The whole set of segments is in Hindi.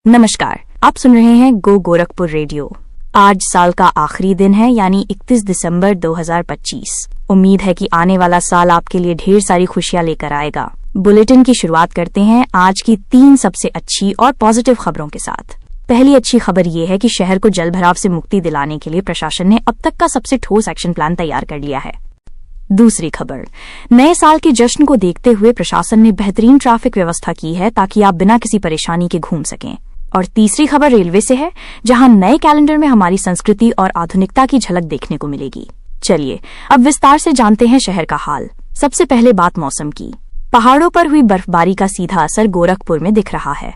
नमस्कार, आप सुन रहे हैं गो गोरखपुर रेडियो। आज साल का आखिरी दिन है, यानी 31 दिसंबर 2025। उम्मीद है कि आने वाला साल आपके लिए ढेर सारी खुशियां लेकर आएगा। बुलेटिन की शुरुआत करते हैं आज की 3 सबसे अच्छी और पॉजिटिव खबरों के साथ। पहली अच्छी खबर ये है कि शहर को जलभराव से मुक्ति दिलाने के लिए प्रशासन ने अब तक का सबसे ठोस एक्शन प्लान तैयार कर लिया है। दूसरी खबर, नए साल के जश्न को देखते हुए प्रशासन ने बेहतरीन ट्रैफिक व्यवस्था की है ताकि आप बिना किसी परेशानी के घूम सकें। और तीसरी खबर रेलवे से है, जहां नए कैलेंडर में हमारी संस्कृति और आधुनिकता की झलक देखने को मिलेगी। चलिए अब विस्तार से जानते हैं शहर का हाल। सबसे पहले बात मौसम की। पहाड़ों पर हुई बर्फबारी का सीधा असर गोरखपुर में दिख रहा है।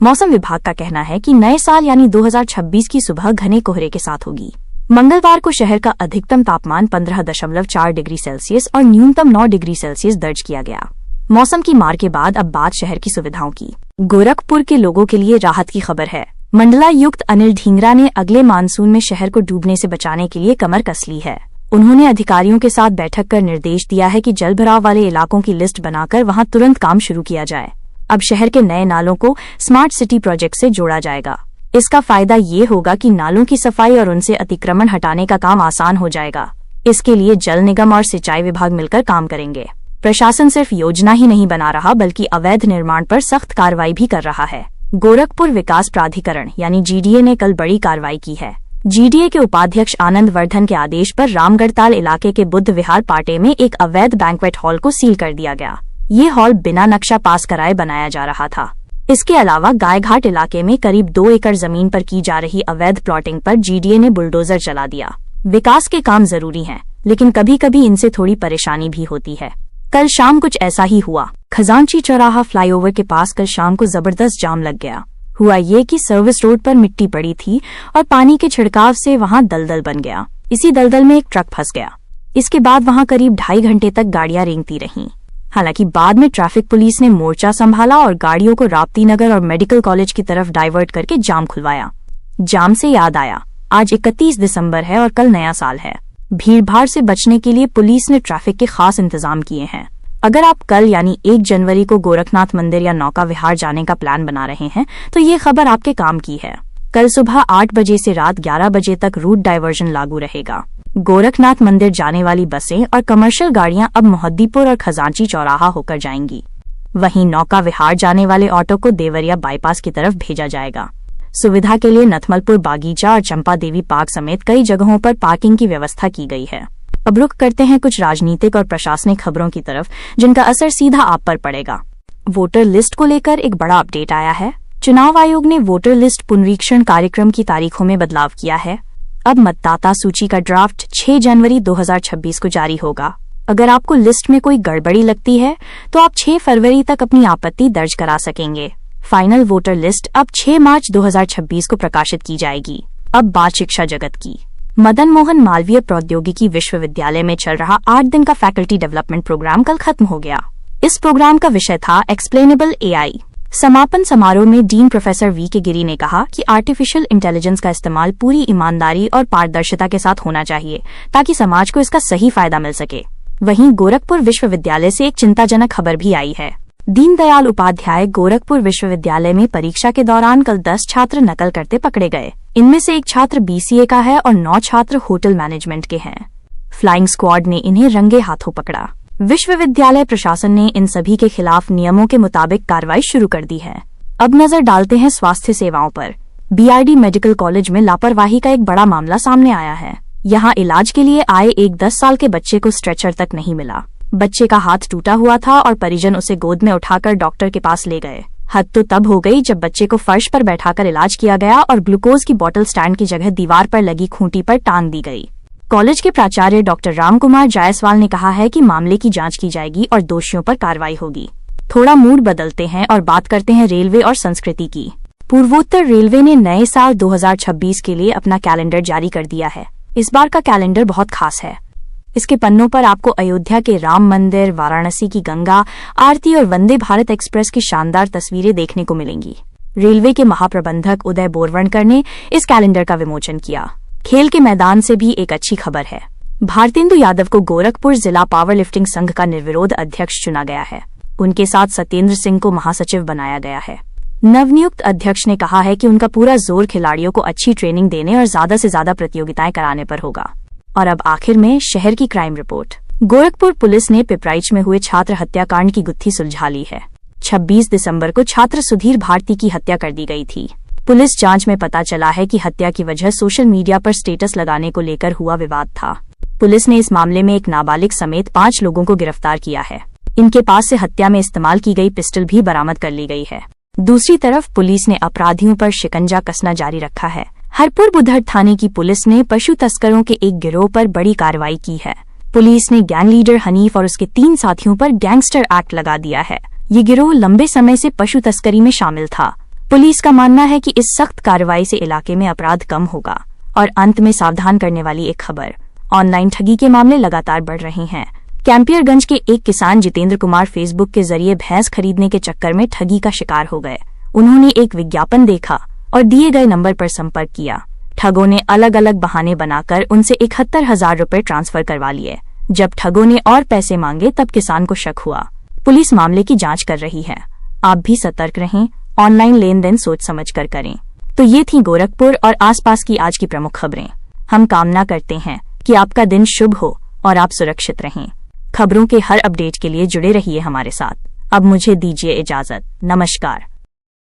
मौसम विभाग का कहना है कि नए साल यानी 2026 की सुबह घने कोहरे के साथ होगी। मंगलवार को शहर का अधिकतम तापमान 15.4 डिग्री सेल्सियस और न्यूनतम 9 डिग्री सेल्सियस दर्ज किया गया। मौसम की मार के बाद अब बात शहर की सुविधाओं की। गोरखपुर के लोगों के लिए राहत की खबर है। मंडलायुक्त अनिल ढींगरा ने अगले मानसून में शहर को डूबने से बचाने के लिए कमर कस ली है। उन्होंने अधिकारियों के साथ बैठक कर निर्देश दिया है कि जलभराव वाले इलाकों की लिस्ट बनाकर वहां तुरंत काम शुरू किया जाए। अब शहर के नए नालों को स्मार्ट सिटी प्रोजेक्ट से जोड़ा जाएगा। इसका फायदा ये होगा कि नालों की सफाई और उनसे अतिक्रमण हटाने का काम आसान हो जाएगा। इसके लिए जल निगम और सिंचाई विभाग मिलकर काम करेंगे। प्रशासन सिर्फ योजना ही नहीं बना रहा बल्कि अवैध निर्माण पर सख्त कार्रवाई भी कर रहा है। गोरखपुर विकास प्राधिकरण यानी जीडीए ने कल बड़ी कार्रवाई की है। जीडीए के उपाध्यक्ष आनंद वर्धन के आदेश पर रामगढ़ताल इलाके के बुद्ध विहार पाटे में एक अवैध बैंक्वेट हॉल को सील कर दिया गया। ये हॉल बिना नक्शा पास कराए बनाया जा रहा था। इसके अलावा गायघाट इलाके में करीब 2 एकड़ जमीन पर की जा रही अवैध प्लॉटिंग पर जीडीए ने बुलडोजर चला दिया। विकास के काम जरूरी हैं, लेकिन कभी कभी इनसे थोड़ी परेशानी भी होती है। कल शाम कुछ ऐसा ही हुआ। खजांची चौराहा फ्लाईओवर के पास कल शाम को जबरदस्त जाम लग गया। हुआ ये कि सर्विस रोड पर मिट्टी पड़ी थी और पानी के छिड़काव से वहां दलदल बन गया। इसी दलदल में एक ट्रक फंस गया। इसके बाद वहां करीब 2.5 घंटे तक गाड़ियां रेंगती रहीं। हालांकि बाद में ट्रैफिक पुलिस ने मोर्चा संभाला और गाड़ियों को राप्ती नगर और मेडिकल कॉलेज की तरफ डाइवर्ट करके जाम खुलवाया। जाम से याद आया, आज 31 दिसंबर है और कल नया साल है। भीड़भाड़ से बचने के लिए पुलिस ने ट्रैफिक के खास इंतजाम किए हैं। अगर आप कल यानी 1 जनवरी को गोरखनाथ मंदिर या नौका विहार जाने का प्लान बना रहे हैं तो ये खबर आपके काम की है। कल सुबह 8 बजे से रात 11 बजे तक रूट डाइवर्जन लागू रहेगा। गोरखनाथ मंदिर जाने वाली बसें और कमर्शियल गाड़ियां अब मोहद्दीपुर और खजांची चौराहा होकर जाएंगी। वहीं नौका विहार जाने वाले ऑटो को देवरिया बाईपास की तरफ भेजा जाएगा। सुविधा के लिए नथमलपुर बागीचा और चंपा देवी पार्क समेत कई जगहों पर पार्किंग की व्यवस्था की गई है। अब रुख करते हैं कुछ राजनीतिक और प्रशासनिक खबरों की तरफ, जिनका असर सीधा आप पर पड़ेगा। वोटर लिस्ट को लेकर एक बड़ा अपडेट आया है। चुनाव आयोग ने वोटर लिस्ट पुनरीक्षण कार्यक्रम की तारीखों में बदलाव किया है। अब मतदाता सूची का ड्राफ्ट 6 जनवरी 2026 को जारी होगा। अगर आपको लिस्ट में कोई गड़बड़ी लगती है तो आप 6 फरवरी तक अपनी आपत्ति दर्ज करा सकेंगे। फाइनल वोटर लिस्ट अब 6 मार्च 2026 को प्रकाशित की जाएगी। अब बात शिक्षा जगत की। मदन मोहन मालवीय प्रौद्योगिकी विश्वविद्यालय में चल रहा 8 दिन का फैकल्टी डेवलपमेंट प्रोग्राम कल खत्म हो गया। इस प्रोग्राम का विषय था एक्सप्लेनेबल एआई। समापन समारोह में डीन प्रोफेसर वी.के. गिरी ने कहा कि आर्टिफिशियल इंटेलिजेंस का इस्तेमाल पूरी ईमानदारी और पारदर्शिता के साथ होना चाहिए ताकि समाज को इसका सही फायदा मिल सके। वहीं गोरखपुर विश्वविद्यालय से एक चिंताजनक खबर भी आई है। दीनदयाल उपाध्याय गोरखपुर विश्वविद्यालय में परीक्षा के दौरान कल 10 छात्र नकल करते पकड़े गए। इनमें से एक छात्र बीसीए का है और 9 छात्र होटल मैनेजमेंट के हैं। फ्लाइंग स्क्वाड ने इन्हें रंगे हाथों पकड़ा। विश्वविद्यालय प्रशासन ने इन सभी के खिलाफ नियमों के मुताबिक कार्रवाई शुरू कर दी है। अब नजर डालते हैं स्वास्थ्य सेवाओं पर। बीआरडी मेडिकल कॉलेज में लापरवाही का एक बड़ा मामला सामने आया है। यहाँ इलाज के लिए आए एक 10 साल के बच्चे को स्ट्रेचर तक नहीं मिला। बच्चे का हाथ टूटा हुआ था और परिजन उसे गोद में उठाकर डॉक्टर के पास ले गए। हद तो तब हो गई जब बच्चे को फर्श पर बैठाकर इलाज किया गया और ग्लूकोज की बोतल स्टैंड की जगह दीवार पर लगी खूंटी पर टांग दी गई। कॉलेज के प्राचार्य डॉक्टर रामकुमार जायसवाल ने कहा है कि मामले की जांच की जाएगी और दोषियों पर कार्रवाई होगी। थोड़ा मूड बदलते हैं और बात करते हैं रेलवे और संस्कृति की। पूर्वोत्तर रेलवे ने नए साल 2026 के लिए अपना कैलेंडर जारी कर दिया है। इस बार का कैलेंडर बहुत खास है। इसके पन्नों पर आपको अयोध्या के राम मंदिर, वाराणसी की गंगा आरती और वंदे भारत एक्सप्रेस की शानदार तस्वीरें देखने को मिलेंगी। रेलवे के महाप्रबंधक उदय बोरवणकर ने इस कैलेंडर का विमोचन किया। खेल के मैदान से भी एक अच्छी खबर है। भारतेंदु यादव को गोरखपुर जिला पावर लिफ्टिंग संघ का निर्विरोध अध्यक्ष चुना गया है। उनके साथ सत्येंद्र सिंह को महासचिव बनाया गया है। नवनियुक्त अध्यक्ष ने कहा है कि उनका पूरा जोर खिलाड़ियों को अच्छी ट्रेनिंग देने और ज्यादा से ज्यादा प्रतियोगिताएं कराने पर होगा। और अब आखिर में शहर की क्राइम रिपोर्ट। गोरखपुर पुलिस ने पिपराइच में हुए छात्र हत्याकांड की गुत्थी सुलझा ली है। 26 दिसंबर को छात्र सुधीर भारती की हत्या कर दी गई थी। पुलिस जांच में पता चला है कि हत्या की वजह सोशल मीडिया पर स्टेटस लगाने को लेकर हुआ विवाद था। पुलिस ने इस मामले में एक नाबालिग समेत 5 लोगों को गिरफ्तार किया है। इनके पास से हत्या में इस्तेमाल की गई पिस्टल भी बरामद कर ली गई है। दूसरी तरफ पुलिस ने अपराधियों पर शिकंजा कसना जारी रखा है। हरपुर बुधर थाने की पुलिस ने पशु तस्करों के एक गिरोह पर बड़ी कार्रवाई की है। पुलिस ने गैंग लीडर हनीफ और उसके 3 साथियों पर गैंगस्टर एक्ट लगा दिया है। ये गिरोह लंबे समय से पशु तस्करी में शामिल था। पुलिस का मानना है कि इस सख्त कार्रवाई से इलाके में अपराध कम होगा। और अंत में सावधान करने वाली एक खबर, ऑनलाइन ठगी के मामले लगातार बढ़ रहे हैं। कैंपियरगंज के एक किसान जितेंद्र कुमार फेसबुक के जरिए भैंस खरीदने के चक्कर में ठगी का शिकार हो गए। उन्होंने एक विज्ञापन देखा और दिए गए नंबर पर संपर्क किया। ठगों ने अलग अलग बहाने बनाकर उनसे 71,000 रुपए ट्रांसफर करवा लिए। जब ठगों ने और पैसे मांगे तब किसान को शक हुआ। पुलिस मामले की जांच कर रही है। आप भी सतर्क रहें, ऑनलाइन लेन देन सोच समझ कर करें। तो ये थी गोरखपुर और आसपास की आज की प्रमुख खबरें। हम कामना करते हैं कि आपका दिन शुभ हो और आप सुरक्षित रहें। खबरों के हर अपडेट के लिए जुड़े रहिए हमारे साथ। अब मुझे दीजिए इजाजत। नमस्कार।